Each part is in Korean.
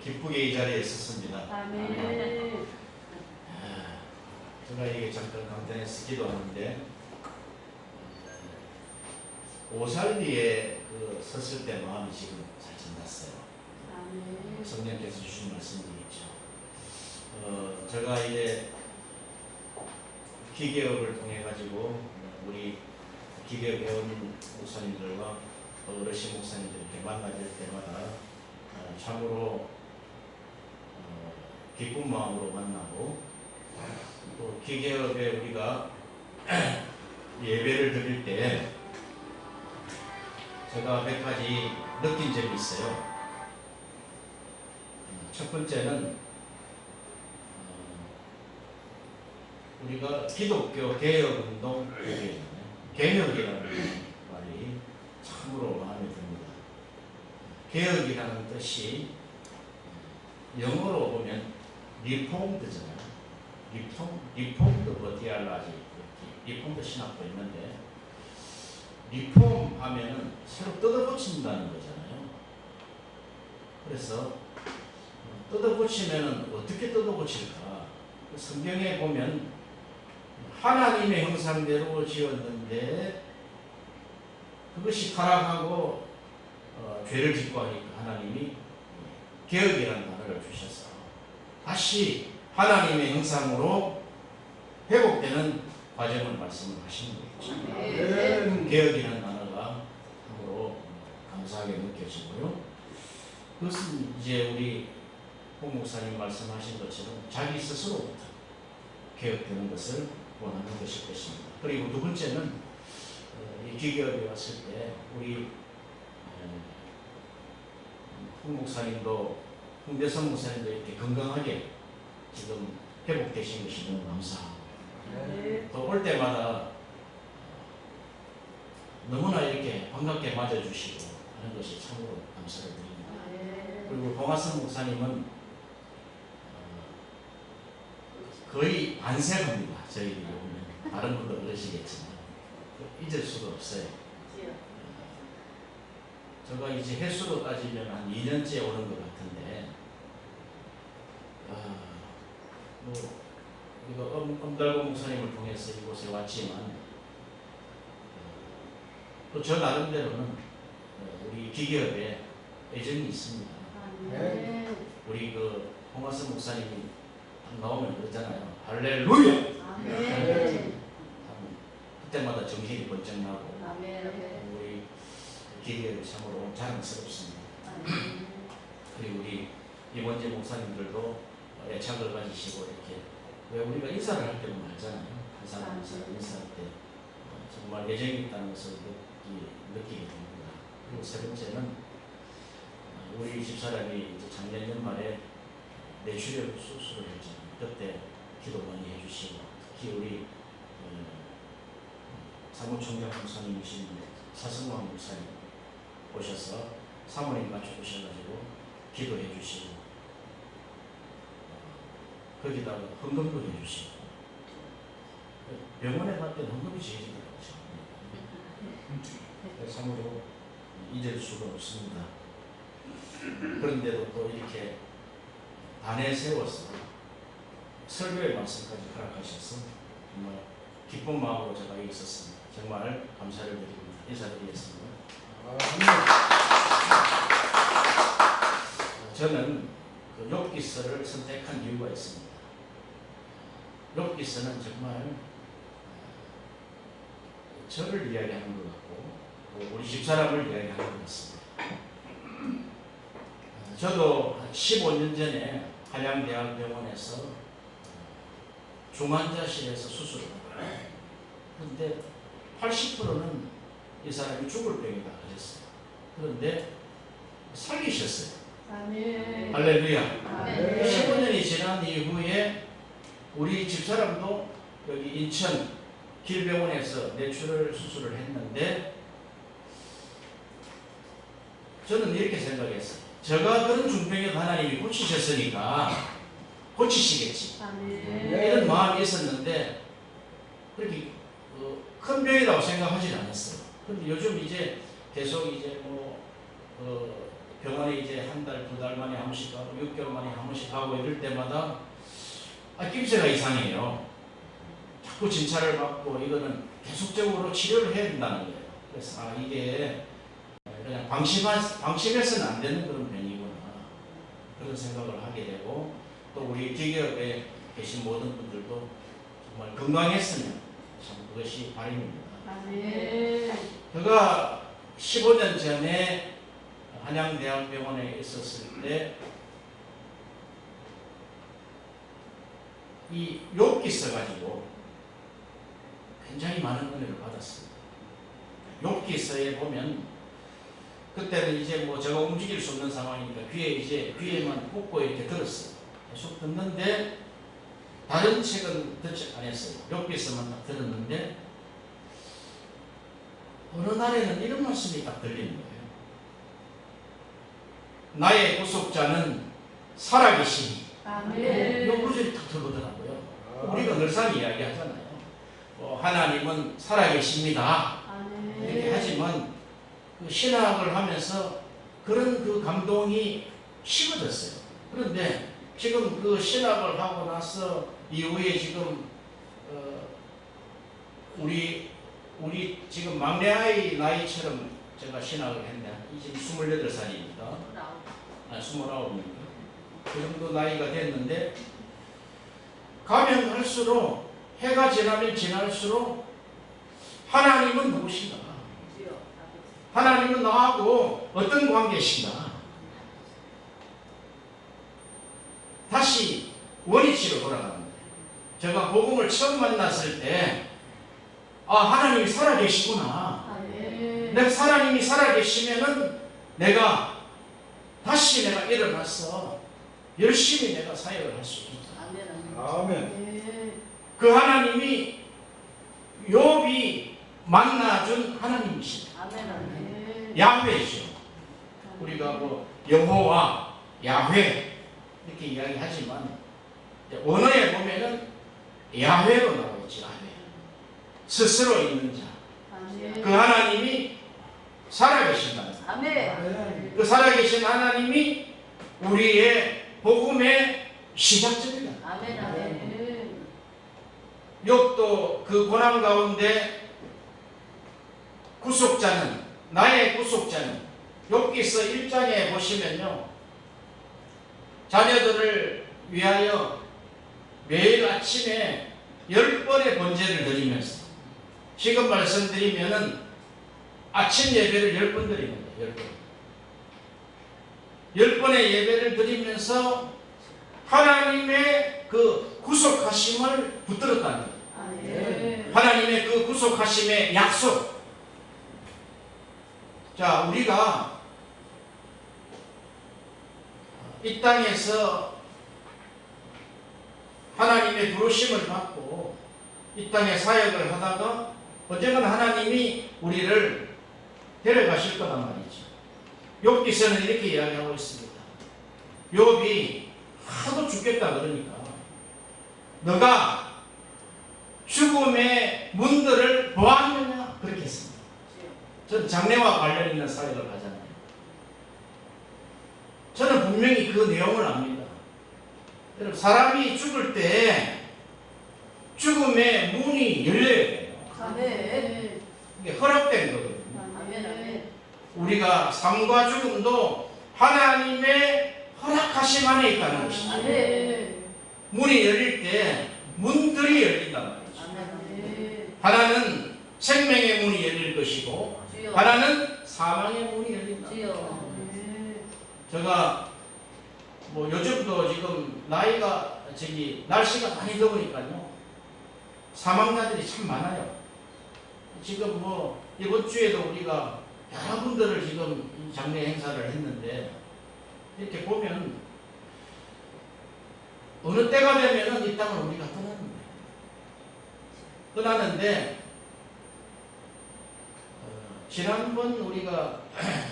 기쁘게 이 자리에 있었습니다. 아멘. 제가 이게 잠깐 간단해서 기도하는데 오살리에 섰을 때 마음이 지금 살짝 났어요. 아멘. 성령께서 주신 말씀이겠죠. 제가 이제 기계업을 통해 가지고 우리 기계업 배운 목사님들과 어르신 목사님들 이렇게 만나질 때마다 참으로 기쁜 마음으로 만나고 또 기계업에 우리가 예배를 드릴 때 제가 몇 가지 느낀 점이 있어요. 첫 번째는 우리가 기독교 개혁운동 개혁이라는 말이 참으로 마음에 듭니다. 개혁이라는 뜻이 영어로 보면 리폼드잖아요. 리폼드 버티알라지 리폼드 신학도 있는데 리폼 하면은 새로 뜯어고친다는 거잖아요. 그래서 뜯어고치면은 어떻게 뜯어고칠까? 성경에 보면 하나님의 형상대로 지었는데 그것이 타락하고 죄를 짓고 하니까 하나님이 개혁이라는 단어를 주셔서 다시 하나님의 형상으로 회복되는 과정을 말씀을 하시는 거죠. 개혁이라는 단어가 참으로 감사하게 느껴지고요. 그것은 이제 우리 홍 목사님 말씀하신 것처럼 자기 스스로부터 개혁되는 것을 원하는 것일 것입니다. 그리고 두 번째는 이 기계업에 왔을 때 우리 홍 목사님도 홍대선 목사님도 이렇게 건강하게 지금 회복되신 것이 너무 감사하고 또 올 때마다 너무나 이렇게 반갑게 맞아주시고 하는 것이 참으로 감사를 드립니다. 그리고 봉화선 목사님은 거의 반세합니다. 저희들이 보면 다른 분도 그러시겠지만 잊을 수가 없어요. 제가 이제 횟수로 따지면 한 2년째 오는 것 같은데 우리가 엄달고 목사님을 통해서 이곳에 왔지만 또 저 나름대로는 우리 기계업에 애정이 있습니다. 우리 홍화선 목사님이 나오면 그러잖아요. 할렐루야! 그때마다 정신이 번쩍 나고 우리 기계업이 참으로 자랑스럽습니다. 그리고 우리 이원재 목사님들도 애착을 가지시고 이렇게 왜 우리가 인사를 할 때는 알잖아요. 한 사람 인사할 때 정말 애정이 있다는 것을 느끼게 됩니다. 그리고 세 번째는 우리 집사람이 이제 작년 연말에 뇌출혈 수술을 했잖아요. 그때 기도 많이 해주시고 특히 우리 사무총장 목사님이신 사성왕 목사님 오셔서 사모님 맞춰 오셔가지고 기도해 주시고 거기다가 헌금도 해주시고 병원에 갈 때는 헌금이 제일 참으로 잊을 수가 없습니다. 그런데도 또 이렇게 단에 세워서 설교의 말씀까지 허락하셔서 정말 기쁜 마음으로 제가 여기 있었습니다. 정말 감사를 드립니다. 인사드리겠습니다. 저는 그 욥기서를 선택한 이유가 있습니다. 욥기서는 정말 저를 이야기하는 것 같고 우리 집사람을 이야기하는 것 같습니다. 저도 한 15년 전에 한양대학병원에서 중환자실에서 수술을 했어요. 그런데 80%는 이 사람이 죽을 병이다 그랬어요. 그런데 살리셨어요. 할렐루야. 15년이 지난 이후에 우리 집사람도 여기 인천 길병원에서 뇌출혈 수술을 했는데 저는 이렇게 생각했어요. 제가 그런 중병을 하나님이 고치셨으니까 고치시겠지. 이런 마음이 있었는데 그렇게 큰 병이라고 생각하지 않았어요. 그런데 요즘 이제 계속 이제 병원에 이제 한 달, 두 달 만에 한 번씩 가고 6개월 만에 한 번씩 가고 이럴 때마다 낌새가 이상해요. 자꾸 진찰을 받고 이거는 계속적으로 치료를 해야 된다는 거예요. 그래서 이게 그냥 방심해서는 안 되는 그런 병이구나, 그런 생각을 하게 되고, 또 우리 기업에 계신 모든 분들도 정말 건강했으면 참 그것이 바람입니다. 제가 15년 전에 한양대학병원에 있었을 때 이 욥기 써가지고 굉장히 많은 은혜를 받았습니다. 욥기서에 보면 그때는 이제 뭐 제가 움직일 수 없는 상황이니까 귀에만 꽂고 이렇게 들었어요. 계속 듣는데 다른 책은 듣지 않았어요. 욥기서만 딱 들었는데 어느 날에는 이런 말씀이 딱 들리는 거예요. 나의 구속자는 살아계시니. 아멘. 이 구절이 딱 들어오더라고요. 우리가 늘상 이야기하잖아요. 하나님은 살아계십니다. 이렇게 하지만 그 신학을 하면서 그런 그 감동이 식어졌어요. 그런데 지금 그 신학을 하고 나서 이후에 지금 우리 지금 막내 아이 나이처럼 제가 신학을 했네. 지금 28살입니다. 29입니다. 그 정도 나이가 됐는데 가면 갈수록, 해가 지나면 지날수록 하나님은 누구신가? 하나님은 나하고 어떤 관계신가? 다시 원위치로 돌아갑니다. 제가 복음을 처음 만났을 때 하나님이 살아계시구나. 내가 하나님이 살아계시면은 내가 다시 일어나서 열심히 내가 사역을 할 수 있다. 아멘. 그 하나님이 욥이 만나준 하나님이십니다. 야훼죠. 우리가 뭐 여호와, 야훼 이렇게 이야기하지만 원어에 보면은 야훼로 나오죠. 야훼. 스스로 있는 자. 그 하나님이 살아계신다는 거예요. 그 살아계신 하나님이 우리의 복음의 시작점이다. 욥도 그 고난 가운데 구속자는, 나의 구속자는, 욥기서 1장에 보시면요, 자녀들을 위하여 매일 아침에 10번의 번제를 드리면서, 지금 말씀드리면은 아침 예배를 10번 드리는 거예요. 10번의 예배를 드리면서 하나님의 그 구속하심을 붙들었다는 거예요. 하나님의 그 구속하심의 약속. 자, 우리가 이 땅에서 하나님의 부르심을 받고 이 땅에 사역을 하다가 언젠가는 하나님이 우리를 데려가실 거란 말이죠. 욥기서는 이렇게 이야기하고 있습니다. 욥이 하도 죽겠다 그러니까 너가 죽음의 문들을 보았느냐 그렇게 했습니다. 저는 장래와 관련 있는 사역을 하잖아요. 저는 분명히 그 내용을 압니다. 여러분, 사람이 죽을 때 죽음의 문이 열려야 돼요. 이게 허락된 거거든요. 우리가 삶과 죽음도 하나님의 허락하심 안에 있다는 것이죠. 문이 열릴 때 문들이 열린단 말이죠. 하나는 생명의 문이 열릴 것이고 하나는 사망의 문이 열린다. 제가 뭐 요즘도 지금 날씨가 많이 더우니까요, 사망자들이 참 많아요. 지금 뭐 이번 주에도 우리가 여러분들을 지금 장례 행사를 했는데 이렇게 보면 어느 때가 되면은 이 땅을 우리가 떠나는데 지난번 우리가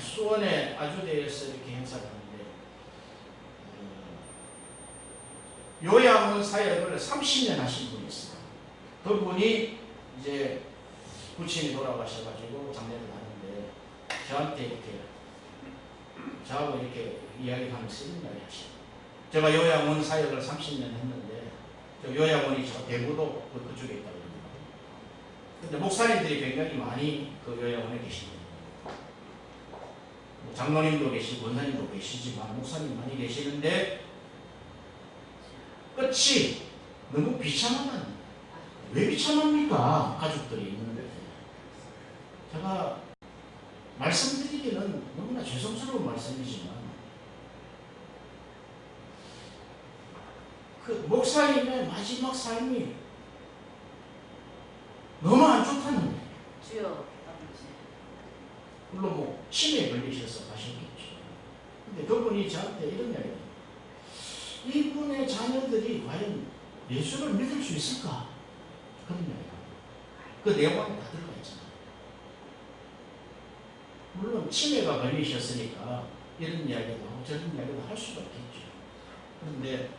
수원의 아주대에서 이렇게 행사를 하는데 요양원 사역을 30년 하신 분이 있어요. 그분이 이제 부친이 돌아가셔가지고 장례를 하는데 저한테 이렇게 저하고 이렇게 이야기하면서 이런 이야기 하시죠. 제가 요양원 사역을 30년 했는데, 저 요양원이 저 대구도 그쪽에 있다고 합니다. 근데 목사님들이 굉장히 많이 그 요양원에 계십니다. 장로님도 계시고 원사님도 계시지만 목사님 많이 계시는데 끝이 너무 비참하다. 왜 비참합니까? 가족들이 있는데 제가 말씀드리기는 너무나 죄송스러운 말씀이지만 그 목사님의 마지막 삶이 너무 안 좋다는 거예요. 주여 아버지. 물론 뭐 치매에 걸리셔서 가셨겠죠. 근데 그분이 저한테 이런 이야기를 해요. 이분의 자녀들이 과연 예수를 믿을 수 있을까? 그런 이야기예요. 그 내용은 다 들어가 있잖아요. 물론 치매가 걸리셨으니까 이런 이야기도 하고 저런 이야기도 할 수가 있겠죠. 그런데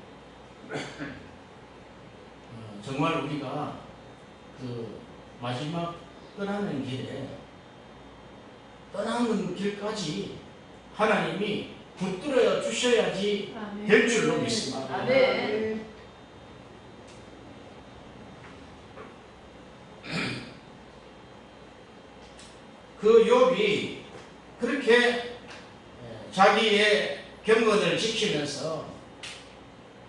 정말 우리가 그 마지막 떠나는 길에 떠나는 길까지 하나님이 붙들어 주셔야지 될 줄로 믿습니다. 아멘. 그 욥이 그렇게 자기의 경건을 지키면서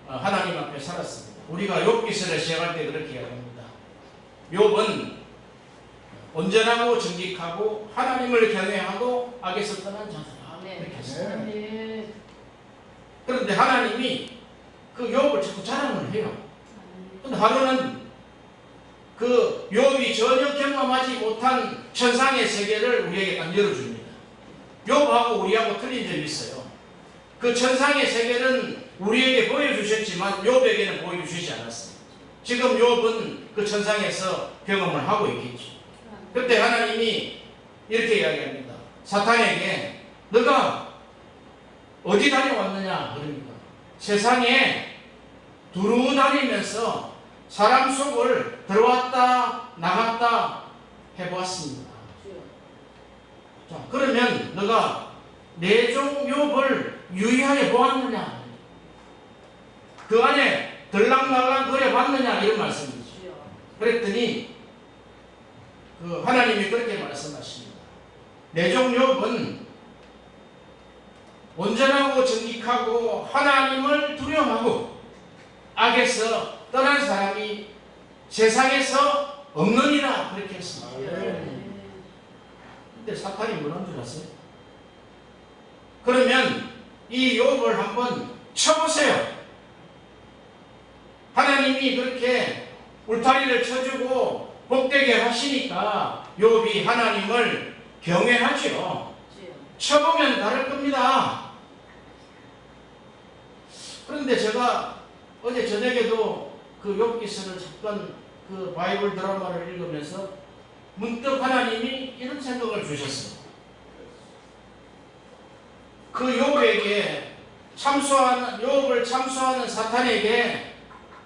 하나님 앞에 살았습니다. 우리가 욥기서를 시작할 때 그렇게 이야기합니다. 욥은 온전하고 정직하고 하나님을 경외하고 악에서 떠난 자들아 이렇게 했습니다. 그런데 하나님이 그 욥을 자꾸 자랑을 해요. 그런데 하루는 그 욥이 전혀 경험하지 못한 천상의 세계를 우리에게 딱 열어줍니다. 욥하고 우리하고 틀린 점이 있어요. 그 천상의 세계는 우리에게 보여주셨지만 욥에게는 보여주시지 않았어요. 지금 욥은 그 천상에서 경험을 하고 있겠죠. 그때 하나님이 이렇게 이야기합니다. 사탄에게 너가 어디 다녀왔느냐 그러니까 세상에 두루 다니면서 사람 속을 들어왔다 나갔다 해보았습니다. 자, 그러면 너가 내 종 욥을 유의하여 보았느냐? 그 안에 들락날락 거려봤느냐? 이런 말씀이죠. 그랬더니 그 하나님이 그렇게 말씀하십니다. 내 종 욥은 온전하고 정직하고 하나님을 두려워하고 악에서 떠난 사람이 세상에서 없느니라 그렇게 했습니다. 근데 사탄이 뭐라는 줄 아세요? 그러면 이 욥을 한번 쳐보세요. 하나님이 그렇게 울타리를 쳐주고 복되게 하시니까 욥이 하나님을 경외하죠. 쳐보면 다를 겁니다. 그런데 제가 어제 저녁에도 그 욥기서를 잠깐 그 바이블 드라마를 읽으면서 문득 하나님이 이런 생각을 주셨어요. 그 욥에게 욥을 참소하는 사탄에게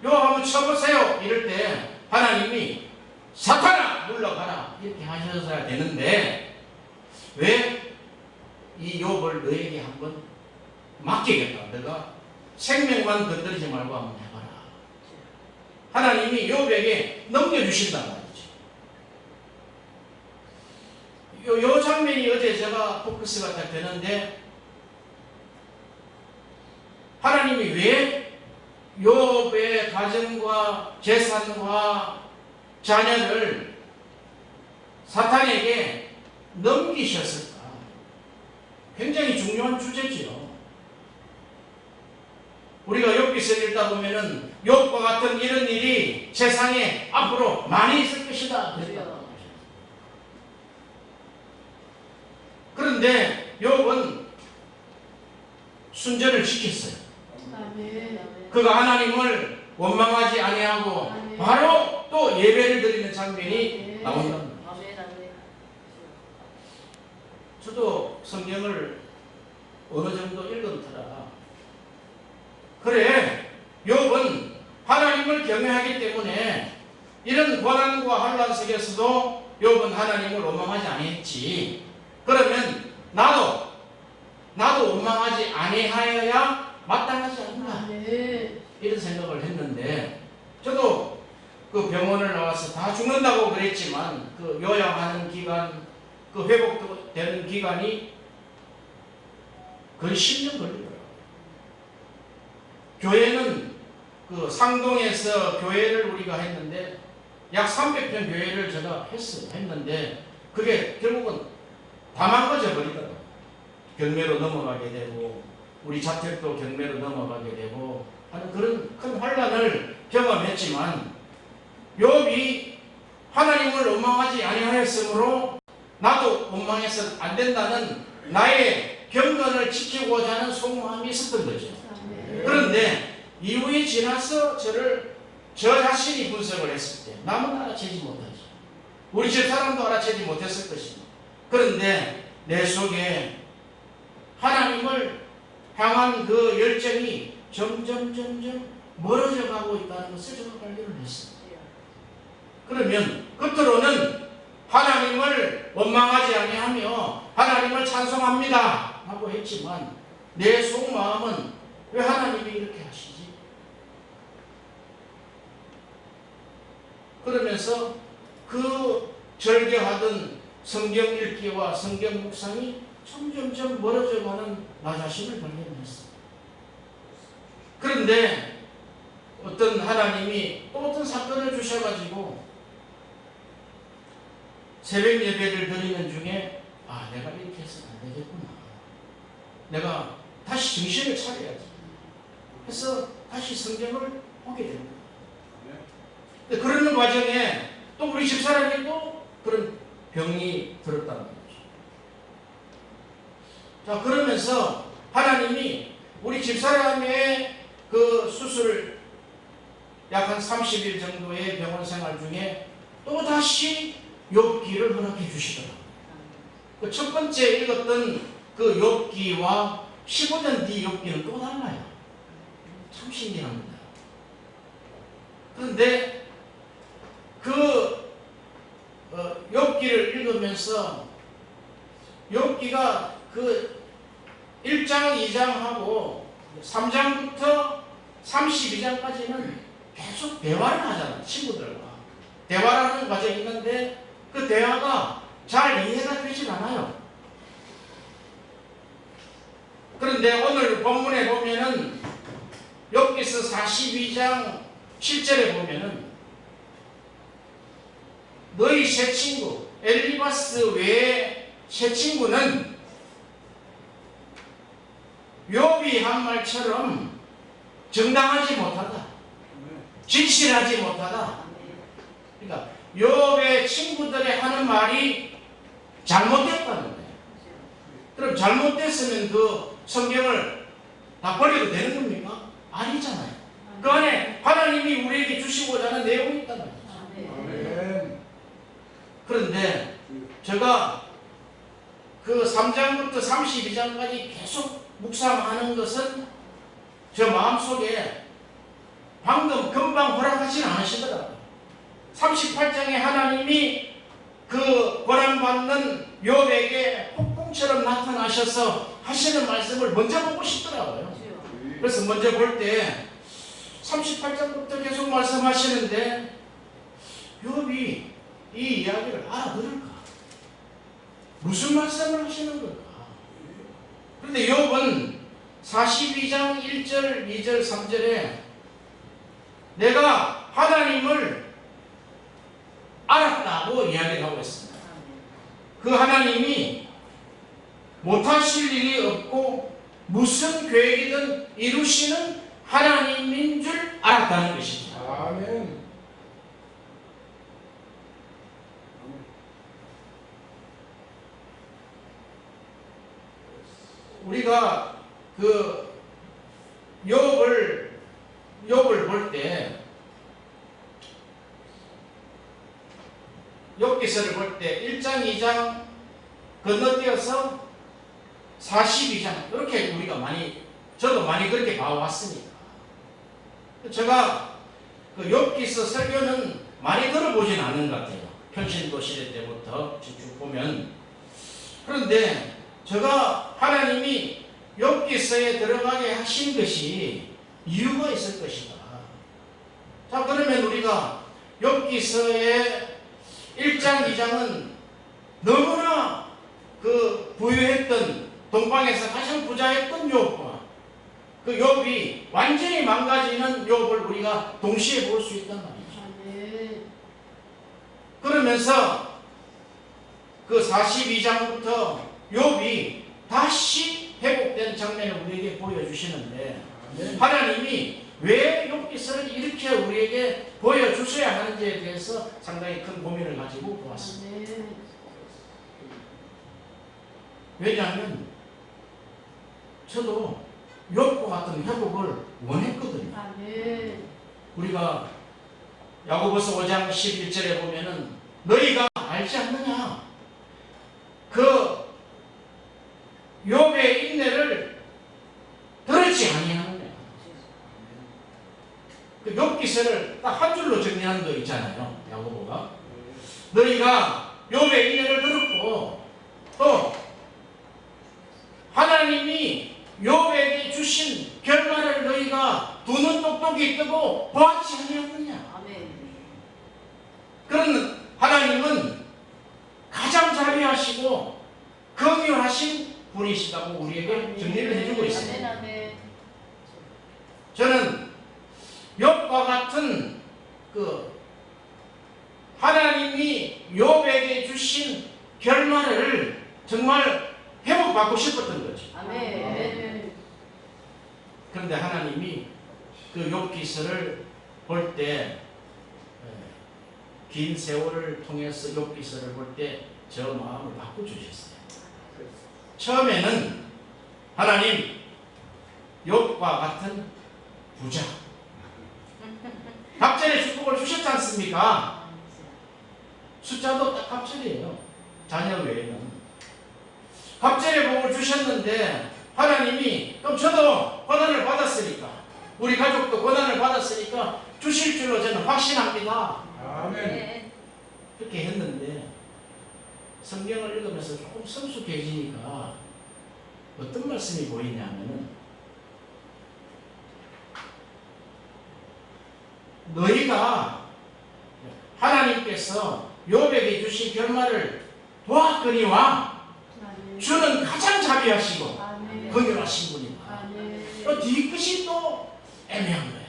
욥 한번 쳐보세요 이럴 때 하나님이 사탄아 물러가라 이렇게 하셔야 되는데 왜 이 욥을 너에게 한번 맡기겠다. 너가 생명만 건드리지 말고 한번 해봐라. 하나님이 욥에게 넘겨주신단 말이죠. 요 장면이 어제 제가 포커스가 딱 되는데 하나님이 왜 욥의 가정과 재산과 자녀를 사탄에게 넘기셨을까? 굉장히 중요한 주제지요. 우리가 욥기서를 읽다 보면은 욥과 같은 이런 일이 세상에 앞으로 많이 있을 것이다. 그런데 욥은 순전을 지켰어요. 그가 하나님을 원망하지 아니하고 바로 또 예배를 드리는 장면이 나온답니다. 저도 성경을 어느 정도 읽었더라. 그래, 욥은 하나님을 경외하기 때문에 이런 고난과 환난 속에서도 욥은 하나님을 원망하지 아니했지. 그러면 나도 원망 원망하지 아니하여야 마땅하지 않나 아멘. 이런 생각을 했는데 저도 그 병원을 나와서 다 죽는다고 그랬지만 그 요양하는 기간 그 회복되는 기간이 거의 10년 걸리더라고요. 교회는 그 상동에서 교회를 우리가 했는데 약 300평 교회를 제가 했는데 그게 결국은 다 망가져 버리더라고요. 경매로 넘어가게 되고 우리 자택도 경매로 넘어가게 되고 하는 그런 큰 환란을 경험했지만 욥이 하나님을 원망하지 아니하였으므로 나도 원망해서는 안 된다는 나의 경건을 지키고자 하는 속마음이 있었던 거죠. 그런데 이후에 지나서 저 자신이 분석을 했을 때 남은 알아채지 못하죠. 우리 집 사람도 알아채지 못했을 것입니다. 그런데 내 속에 하나님을 향한 그 열정이 점점 멀어져 가고 있다는 것을 제가 발견을 했습니다. 그러면 겉으로는 하나님을 원망하지 아니하며 하나님을 찬송합니다 하고 했지만 내 속마음은 왜 하나님이 이렇게 하시지? 그러면서 그 절개하던 성경 읽기와 성경 묵상이 점점 멀어져가는 나 자신을 발견했습니다. 그런데 어떤 하나님이 또 어떤 사건을 주셔가지고 새벽 예배를 드리는 중에 내가 이렇게 해서는 안 되겠구나. 내가 다시 정신을 차려야지. 그래서 다시 성경을 보게 됩니다. 그러는 과정에 또 우리 집사람이 또 그런 병이 들었다는 거죠. 자, 그러면서 하나님이 우리 집사람의 그 수술을 약 한 30일 정도의 병원 생활 중에 또 다시 욥기를 허락해 주시더라고요. 그 첫 번째 읽었던 그 욥기와 15년 뒤 욥기는 또 달라요. 참 신기합니다. 그런데 그 욥기를 읽으면서 욥기가 그 1장, 2장하고 3장부터 32장까지는 계속 대화를 하잖아요. 친구들과 대화를 하는 과정이 있는데 그 대화가 잘 이해가 되질 않아요. 그런데 오늘 본문에 보면은 욥기서 42장 7절에 보면은 너희 세 친구 엘리바스 외에 세 친구는 욥이 한 말처럼 정당하지 못하다, 진실하지 못하다. 그러니까 욥의 친구들이 하는 말이 잘못됐다는 거예요. 그럼 잘못됐으면 그 성경을 다 버려도 되는 겁니까? 아니잖아요. 그 안에 하나님이 우리에게 주시고자 하는 내용이 있단 말이죠. 그런데 제가 그 3장부터 32장까지 계속 묵상하는 것은 저 마음속에 방금 금방 허락하진 않으시더라고요. 38장에 하나님이 그 권한받는 욥에게 폭풍처럼 나타나셔서 하시는 말씀을 먼저 보고 싶더라고요. 그래서 먼저 볼 때 38장부터 계속 말씀하시는데 욥이 이 이야기를 알아들을까? 무슨 말씀을 하시는 걸까? 그런데 욥은 42장 1절, 2절, 3절에 내가 하나님을 알았다고 이야기를 하고 있습니다. 그 하나님이 못하실 일이 없고 무슨 계획이든 이루시는 하나님인 줄 알았다는 것입니다. 아멘. 우리가 그 욥을 볼 때 욥기서를 볼 때 1장, 2장 건너뛰어서 42장 이렇게 우리가 저도 많이 그렇게 봐왔으니까 제가 그 욥기서 설교는 많이 들어보진 않는 것 같아요. 편신도 시대 때부터 쭉 보면. 그런데 제가 하나님이 욥기서에 들어가게 하신 것이 이유가 있을 것이다. 자, 그러면 우리가 욥기서의 1장, 2장은 너무나 그 부유했던 동방에서 가장 부자였던 욥과 그 욥이 완전히 망가지는 욥을 우리가 동시에 볼 수 있단 말이죠. 그러면서 그 42장부터 욥이 다시 회복된 장면을 우리에게 보여주시는데 하나님이 왜 욥기서를 이렇게 우리에게 보여주셔야 하는지에 대해서 상당히 큰 고민을 가지고 보았습니다. 왜냐하면 저도 욥과 같은 회복을 원했거든요. 우리가 야고보서 5장 11절에 보면은 너희가 알지 않느냐? 그 욥의 인내를 들었지 아니하느냐? 그 욥기서를 딱 한 줄로 정리하는 거 있잖아요. 야고보가 너희가 욥의 인내를 들었고 또 하나님이 욥에게 주신 결말을 너희가 두 눈 똑똑히 뜨고 보았지 아니하느냐? 그런 하나님은 가장 자비하시고 긍휼하신 분이시다고 우리에게 정리를 해주고 있습니다. 저는 욥과 같은 그 하나님이 욥에게 주신 결말을 정말 회복받고 싶었던 거죠. 그런데 하나님이 그 욥기서를 볼 때 긴 세월을 통해서 욥기서를 볼 때 저 마음을 바꿔주셨어요. 처음에는 하나님 욥과 같은 부자 갑절의 축복을 주셨지 않습니까? 숫자도 딱 갑절이에요. 자녀 외에는 갑절의 복을 주셨는데 하나님이 그럼 저도 고난을 받았으니까 우리 가족도 고난을 받았으니까 주실 줄로 저는 확신합니다. 아멘. 그렇게 했는데 성경을 읽으면서 조금 성숙해지니까 어떤 말씀이 보이냐면은 너희가 하나님께서 욥에게 주신 결말을 보았거니와 주는 가장 자비하시고 긍휼하신 분이다. 뒤끝이 또 애매한 거예요.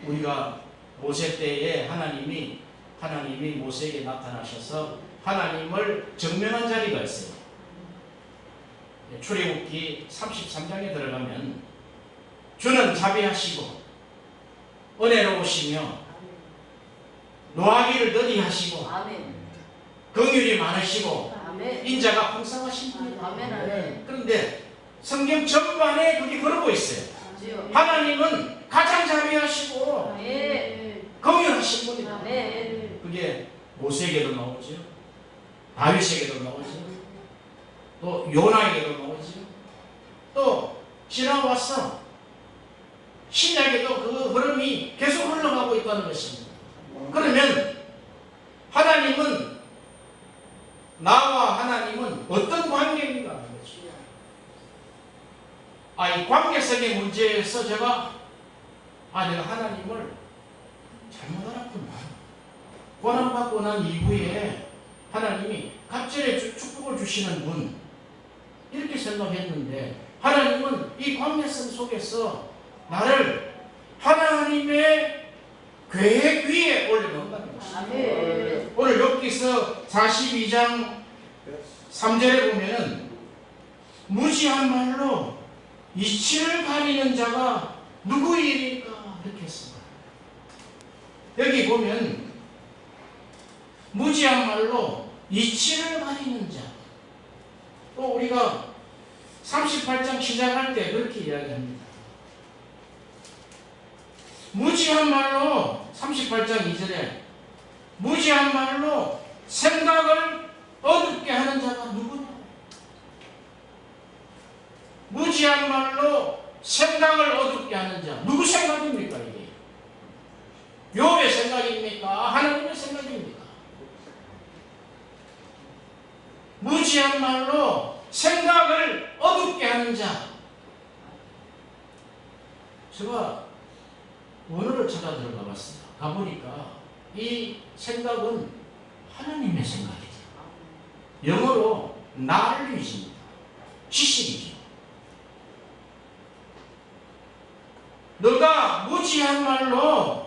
우리가 모세 때에 하나님이 모세에게 나타나셔서 하나님을 증명한 자리가 있어요. 출애굽기 33장에 들어가면 주는 자비하시고 은혜로우시며 노하기를 더디 하시고 긍휼이 많으시고 인자가 풍성하신 분이다. 그런데 성경 전반에 그게 그러고 있어요. 하나님은 가장 자비하시고 긍휼하신 분이다. 그게 모세에게도 나오죠. 다윗에게도 나오죠. 또 요나에게도 나오죠. 또 지나와서 신약에도 그 흐름이 계속 흘러가고 있다는 것입니다. 그러면 하나님은 나와 하나님은 어떤 관계인가 하는 거죠. 이 관계성의 문제에서 내가 하나님을 잘못 알았구나. 고난받고 난 이후에 하나님이 갑절의 축복을 주시는 분 이렇게 생각했는데 하나님은 이 관계성 속에서 나를 하나님의 계획 위에 올려놓는다는 것입니다. 오늘 욥기서 42장 3절에 보면은 무지한 말로 이치를 가리는 자가 누구이리까 이렇게 했습니다. 여기 보면 무지한 말로 이치를 가리는 자. 또 우리가 38장 시작할 때 그렇게 이야기합니다. 무지한 말로 38장 2절에 무지한 말로 생각을 어둡게 하는 자가 누구냐? 무지한 말로 생각을 어둡게 하는 자. 누구 생각입니까 이게? 욥의 생각입니까? 하나님의 생각입니까? 무지한 말로 생각을 어둡게 하는 자. 제가 원어를 찾아 들어가 봤습니다. 가보니까 이 생각은 하나님의 생각이죠. 영어로 knowledge입니다. 지식이죠. 너가 무지한 말로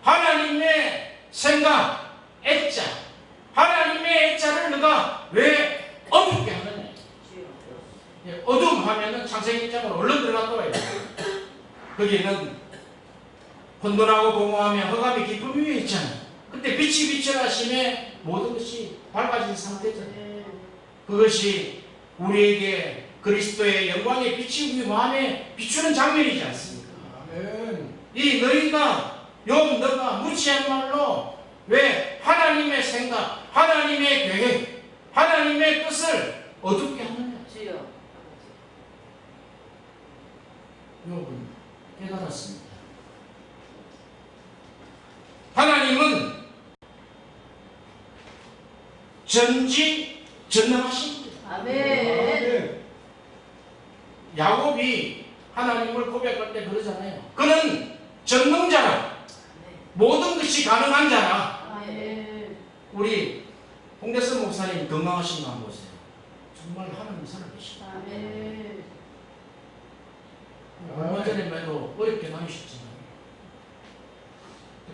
하나님의 생각, 애자, 하나님의 애자를 너가 왜 어둡게 하느냐. 어둠 하면은 창세기 1장으로 얼른 들어갔다 와야 돼요. 거기에는 혼돈하고 공허하며 흑암이 깊은 위에 있잖아요. 그때 빛이 비춰나심에 모든 것이 밝아진 상태잖아요. 그것이 우리에게 그리스도의 영광의 빛이 우리 마음에 비추는 장면이지 않습니까? 아멘. 이 너희가 너가 무지한 말로 왜 하나님의 생각, 하나님의 계획, 하나님의 뜻을 어둡게 하느냐. 주여. 욥은 깨달았습니다. 하나님은 전지전능하십니다. 아멘. 야곱이 하나님을 고백할 때 그러잖아요. 그는 전능자라, 모든 것이 가능한 자라. 아멘. 우리 홍대선 목사님 건강하신 거 한번 보세요. 정말 하나님 살아계십니다. 아멘. 얼마 전에도 어렵게 나누셨잖아요.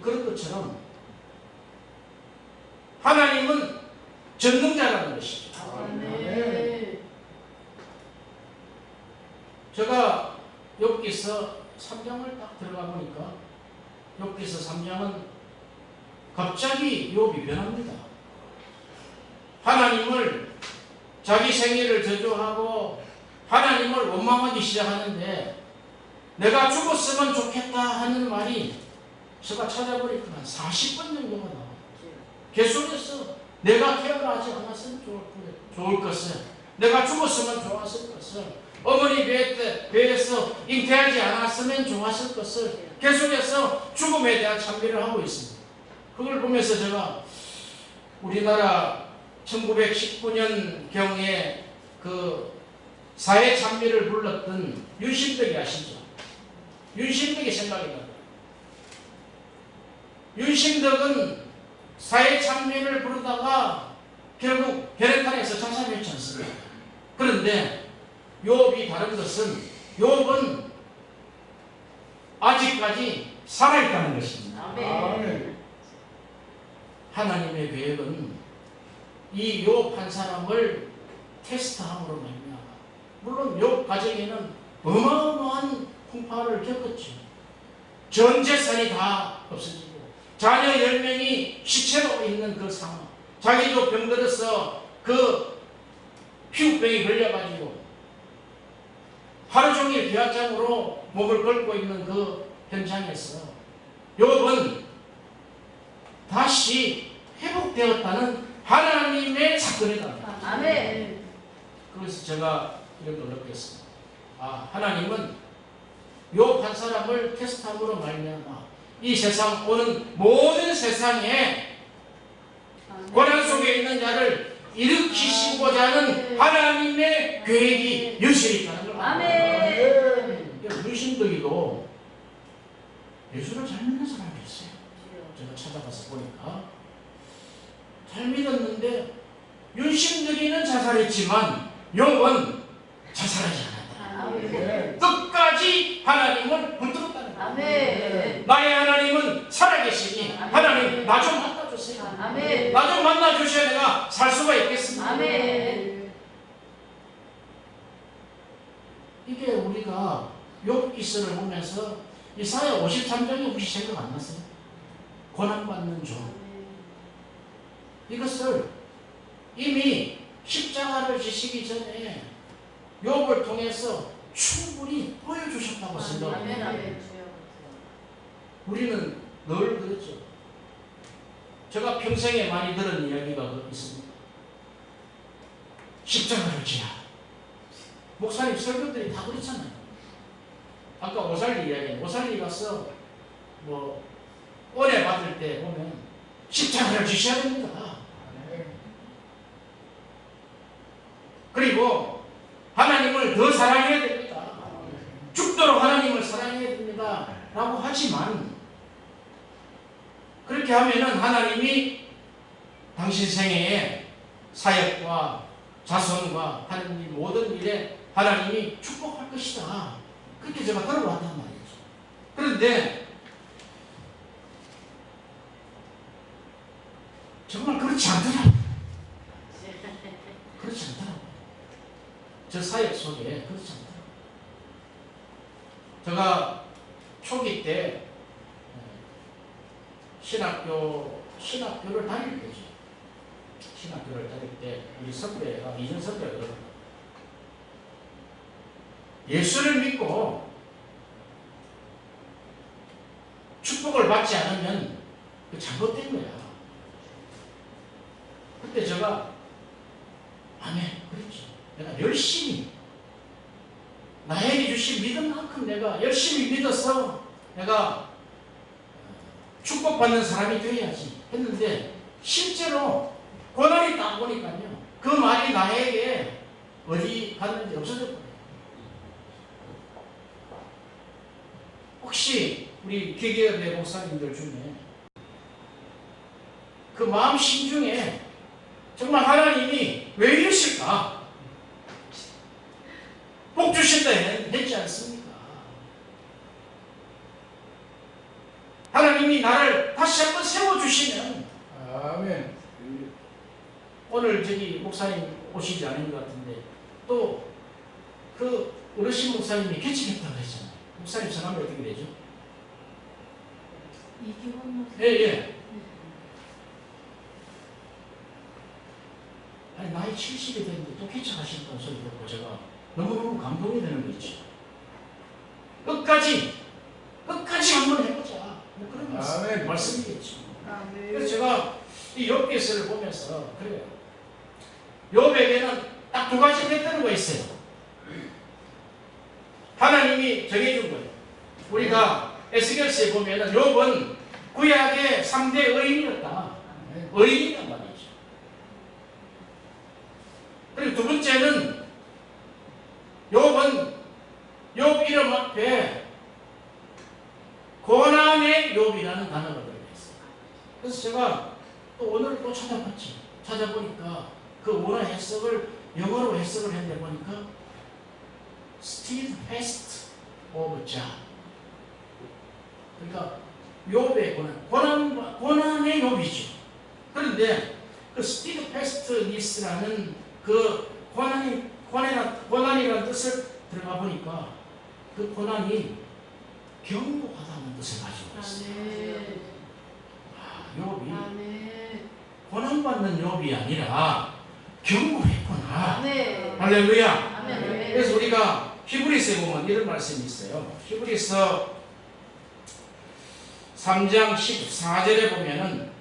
그런 것처럼 하나님은 전능자라는 것이죠. 아멘. 제가 욥기서 3장을 딱 들어가 보니까 욥기서 3장은 갑자기 욥이 변합니다. 하나님을 자기 생애를 저주하고 하나님을 원망하기 시작하는데 내가 죽었으면 좋겠다 하는 말이 제가 찾아보니까 한 40번 정도가 나와요. 계속해서 내가 태어나지 않았으면 좋을 것을, 내가 죽었으면 좋았을 것을, 어머니 배에서 잉태하지 않았으면 좋았을 것을 계속해서 죽음에 대한 찬미를 하고 있습니다. 그걸 보면서 제가 우리나라 1919년경에 그 사회 찬미를 불렀던 윤심덕이 아시죠? 윤심덕이 생각이 나요. 윤심덕은 사회 찬미를 부르다가 결국 게레탄에서 자살했지 않습니까? 그런데 욥이 다른 것은 욥은 아직까지 살아있다는 것입니다. 아멘. 하나님의 계획은 이 욥 한 사람을 테스트함으로 말미암아, 물론 욥 가정에는 어마어마한 풍파를 겪었죠. 전 재산이 다 없어지고 자녀 10명이 시체로 있는 그 상황, 자기도 병들어서 그 피부병이 걸려가지고 하루 종일 기압장으로 몸을 걸고 있는 그 현장에서 욥은 다시 회복되었다는 하나님의 사건이다. 아멘. 그래서 제가 이렇게 놀랐겠습니다. 하나님은 욥 한 사람을 테스트함으로 말미암아 이 세상 오는 모든 세상에 고난 속에 있는 자를 일으키시고자 하는 하나님의 계획이 여실히 있다는 걸 아멘. 윤신덕이도 예수를 잘 믿는 사람이었어요. 제가 찾아가서 보니까 잘 믿었는데 윤신덕이는 자살했지만 욥은 자살하지 않았다. 아멘. 끝까지 하나님을 붙들었다는 거예요. 아멘. 나의 하나님은 살아계시니 하나님 나 좀 만나주세요. 아멘. 나 좀 만나주셔야 내가 살 수가 있겠습니다. 아멘. 이게 우리가 욥기서를 보면서 이사야 53장에 혹시 생각 안 나세요? 고난받는 종. 이것을 이미 십자가를 지시기 전에 욥을 통해서 충분히 보여주셨다고 생각합니다. 아멘. 우리는 늘 그렇죠. 제가 평생에 많이 들은 이야기가 있습니다. 십자가를 지라. 목사님 설교들이 다 그렇잖아요. 아까 오살리 이야기, 오살리 가서 은혜 받을 때 보면 십자가를 지셔야 됩니다. 그리고 하나님을 더 된다라고 하지만 그렇게 하면은 하나님이 당신 생애에 사역과 자손과 하는 이 모든 일에 하나님이 축복할 것이다. 그렇게 제가 들어봤단 말이죠. 그런데 정말 그렇지 않더라고요. 그렇지 않더라고요. 저 사역 속에 그렇지 않더라고요. 제가 초기 때 신학교를 다닐 때죠. 신학교를 다닐 때 우리 선배가 이준 선배가 그러더라고요. 예수를 믿고 축복을 받지 않으면 그 잘못된 거야. 그때 제가 아멘 그랬죠. 내가 열심히 나에게 주신 믿음만큼 내가 열심히 믿어서 내가 축복받는 사람이 되어야지 했는데 실제로 고난이 딱 보니까요. 그 말이 나에게 어디 갔는지 없어졌거든요. 혹시 우리 기계의 목사님들 중에 그 마음 심중에 정말 하나님이 왜 이러실까? 복 주신다 했지 않습니까? 하나님이 나를 다시 한번 세워주시면 아멘. 오늘 저기 목사님 오시지 않은 것 같은데 또 그 어르신 목사님이 개척했다고 했잖아요. 목사님 성함이 어떻게 되죠? 이기원 목사. 예. 아니 나이 70이 됐는데 또 개척하신다는 소리 듣고 제가 너무너무 감동이 되는 거 있죠. 끝까지 한번 해보자. 뭐 그런 말씀이겠죠. 그래서 제가 이 욥기서를 보면서 그래요. 욥에게는 딱 두 가지 했다는 거 있어요. 하나님이 정해준 거예요. 우리가 에스겔서에 보면은 욥은 구약의 3대 의인이었다. 의인이란 말이죠. 그리고 두 번째는 욥은 욥 이름 앞에 고난의 욥이라는 단어가 들어있어요. 그래서 제가 또 오늘 또 찾아봤지. 찾아보니까 그 원어 해석을 영어로 해석을 했는데 보니까 steadfast of Jah. 그러니까 욥의 고난의 욥이죠. 그런데 그 steadfastness라는 그 고난이라는 뜻을 들어가 보니까 그 고난이 경고하다는 뜻을 가지고 있어요. 욥이 고난받는 욥이 아니라 경고했구나. 할렐루야. 그래서 우리가 히브리서에 보면 이런 말씀이 있어요. 히브리서 3장 14절에 보면은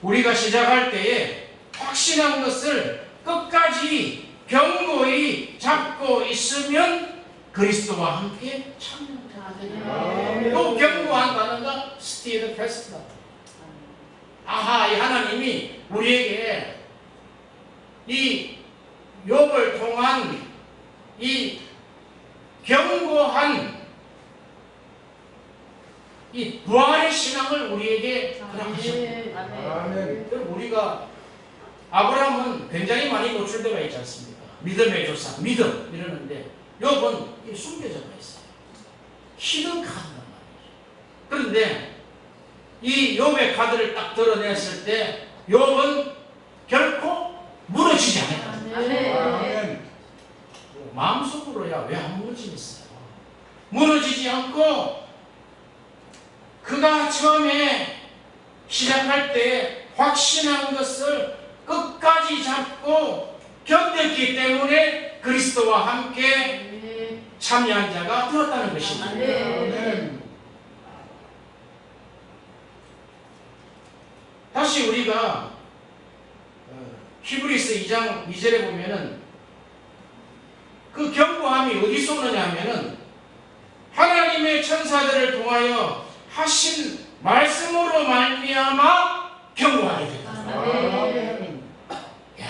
우리가 시작할 때에 확신한 것을 끝까지 견고히 잡고 있으면 그리스도와 함께 참여한다. 또 견고한 단어가 steadfast다. 아하, 이 하나님이 우리에게 이 욥을 통한 이 견고한 이 부활의 신앙을 우리에게 허락하셨습니다. 아멘. 그럼 우리가 아브라함은 굉장히 많이 노출되어 있지 않습니까? 믿음의 조상, 믿음 이러는데 욥은 숨겨져가 있어요. 히든 카드란 말이죠. 그런데 이 욥의 카드를 딱 드러냈을 때 욥은 결코 무너지지 않았다. 아멘. 마음속으로야 왜 안 무너지겠어요? 무너지지 않고 그가 처음에 시작할 때 확신한 것을 끝까지 잡고 견뎠기 때문에 그리스도와 함께 참여한 자가 되었다는 것입니다. 아멘. 다시 우리가 히브리서 2장 2절에 보면은 그 견고함이 어디서 오느냐 하면은 하나님의 천사들을 통하여 하신 말씀으로 말미암아 견고하게 됐다. 아멘. 야,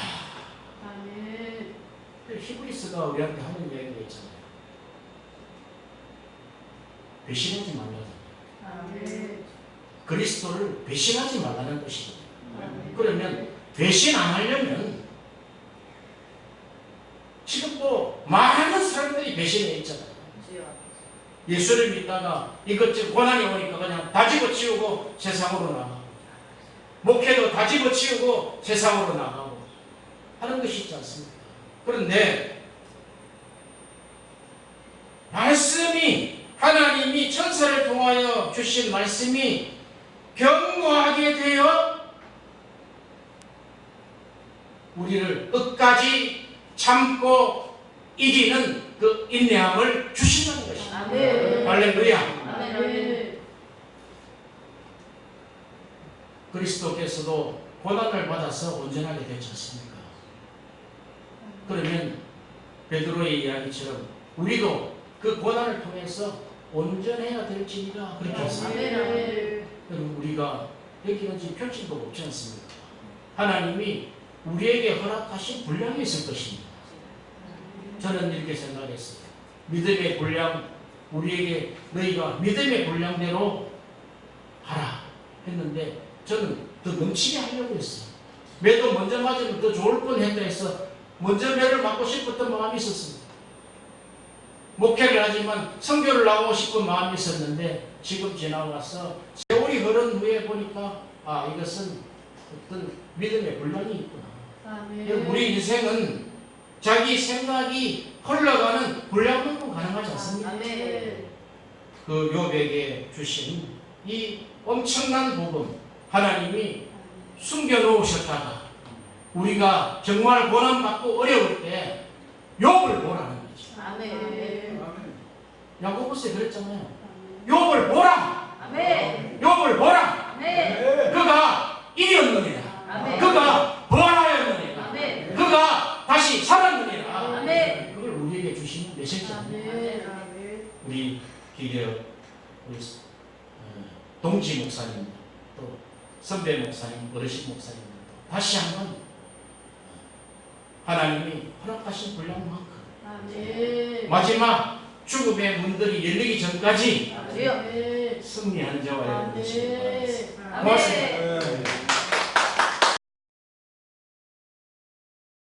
히브리서가 우리한테 하는 이야기가 있잖아요. 배신하지 말라는 아멘. 그리스도를 배신하지 말라는 것이거든요. 아멘. 그러면 배신 안 하려면 지금도 많은 사람들이 배신해 있잖아요. 예수를 믿다가 이것저것 고난이 오니까 그냥 다 집어치우고 세상으로 나가고 목회도 다 집어치우고 세상으로 나가고 하는 것이 있지 않습니까? 그런데 말씀이 하나님이 천사를 통하여 주신 말씀이 견고하게 되어 우리를 끝까지 참고 이기는 그 인내함을 주시는 것입니다. 아멘. 할렐루야. 아멘. 그리스도께서도 고난을 받아서 온전하게 되지 않습니까? 그러면 베드로의 이야기처럼 우리도 그 고난을 통해서 온전해야 될지니라 그렇게 했습니다. 아멘. 그럼 우리가 여기는 지금 표친도 없지 않습니까? 하나님이 우리에게 허락하신 분량이 있을 것입니다. 저는 이렇게 생각했어요. 믿음의 분량, 우리에게 너희가 믿음의 분량대로 하라 했는데 저는 더 넘치게 하려고 했어요. 매도 먼저 맞으면 더 좋을 뻔했다 해서 먼저 매를 맞고 싶었던 마음이 있었습니다. 목회를 하지만 선교를 나오고 싶은 마음이 있었는데 지금 지나와서 세월이 흐른 후에 보니까 아, 이것은 어떤 믿음의 분량이 있구나. 아멘. 우리 인생은 자기 생각이 흘러가는 분량만큼 가능하지 않습니까? 아멘. 그 욥에게 주신 이 엄청난 복음 하나님이 숨겨놓으셨다가 우리가 정말 고난받고 어려울 때 욥을 보라는 거죠. 아멘. 야고보스에 그랬잖아요. 욥을 보라. 아멘. 욥을 보라. 아멘. 그가 이겼느니라. 아멘. 그가 부활하였느니라. 아멘. 그가 다시 살았느니라. 아멘. 그걸 우리에게 주시는 메시지입니다. 아멘. 우리 기계어 우리 동지 목사님 또 선배 목사님 어르신 목사님 다시 한번 하나님이 허락하신 분량만큼 아멘. 마지막 죽음의 문들이 열리기 전까지 아멘. 승리하는 자와 여러분 되시기 바랍니다. 아멘. 고맙습니다. 네.